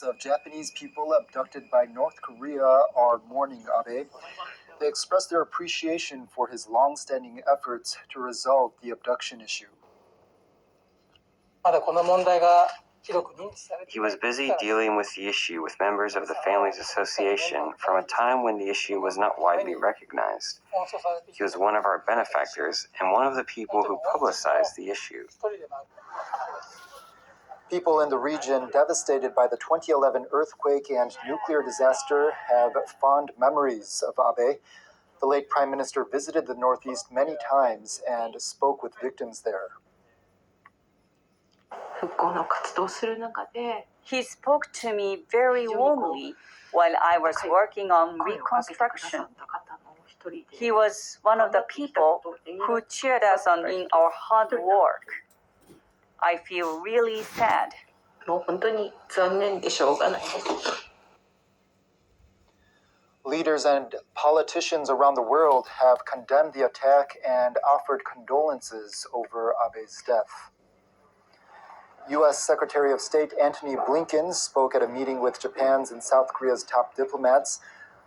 Of Japanese people abducted by North Korea are mourning Abe. They expressed their appreciation for his long-standing efforts to resolve the abduction issue. He was busy dealing with the issue with members of the Families Association from a time when the issue was not widely recognized. He was one of our benefactors and one of the people who publicized the issue. People in the region devastated by the 2011 earthquake and nuclear disaster have fond memories of Abe. The late Prime Minister visited the Northeast many times and spoke with victims there. He spoke to me very warmly while I was working on reconstruction. He was one of the people who cheered us on in our hard work. I feel really sad. Leaders and politicians around the world have condemned the attack and offered condolences over Abe's death. U.S. Secretary of State Antony Blinken spoke at a meeting with Japan's and South Korea's top diplomats.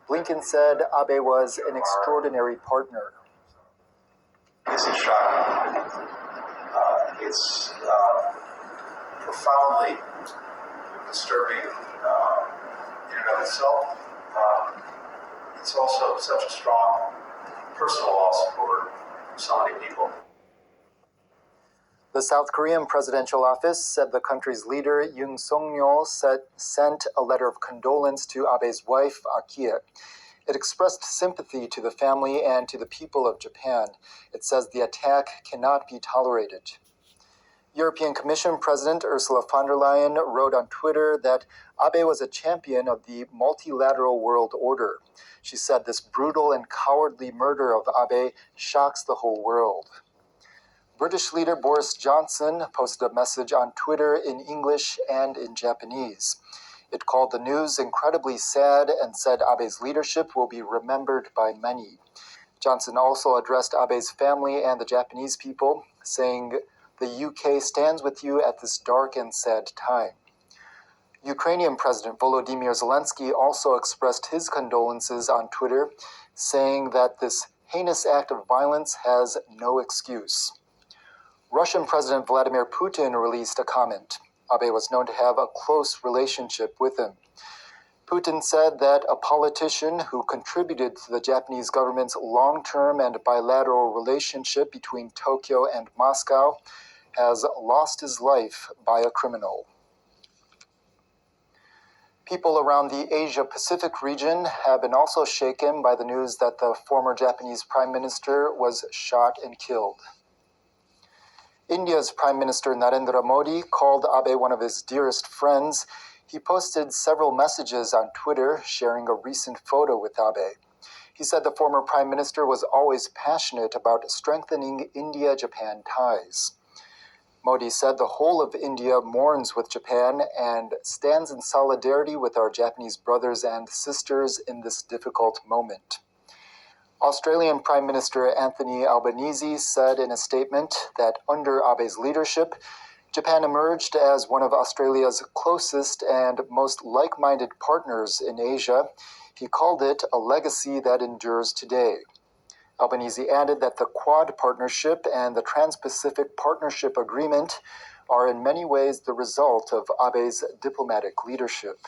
Blinken said Abe was an extraordinary partner. It's shocking. It's profoundly disturbing in and of itself. It's also such a strong personal loss for so many people. The South Korean presidential office said the country's leader, Yoon Suk-yeol, sent a letter of condolence to Abe's wife, Akie. It expressed sympathy to the family and to the people of Japan. It says the attack cannot be tolerated. European Commission President Ursula von der Leyen wrote on Twitter that Abe was a champion of the multilateral world order. She said this brutal and cowardly murder of Abe shocks the whole world. British leader Boris Johnson posted a message on Twitter in English and in Japanese. It called the news incredibly sad and said Abe's leadership will be remembered by many. Johnson also addressed Abe's family and the Japanese people, saying, "The UK stands with you at this dark and sad time." Ukrainian President Volodymyr Zelensky also expressed his condolences on Twitter, saying that this heinous act of violence has no excuse. Russian President Vladimir Putin released a comment. Abe was known to have a close relationship with him. Putin said that a politician who contributed to the Japanese government's long-term and bilateral relationship between Tokyo and Moscow has lost his life by a criminal. People around the Asia-Pacific region have been also shaken by the news that the former Japanese Prime Minister was shot and killed. India's Prime Minister Narendra Modi called Abe one of his dearest friends. He posted several messages on Twitter sharing a recent photo with Abe. He said the former Prime Minister was always passionate about strengthening India-Japan ties. Modi said the whole of India mourns with Japan and stands in solidarity with our Japanese brothers and sisters in this difficult moment. Australian Prime Minister Anthony Albanese said in a statement that under Abe's leadership, Japan emerged as one of Australia's closest and most like-minded partners in Asia. He called it a legacy that endures today. Albanese added that the Quad Partnership and the Trans-Pacific Partnership Agreement are in many ways the result of Abe's diplomatic leadership.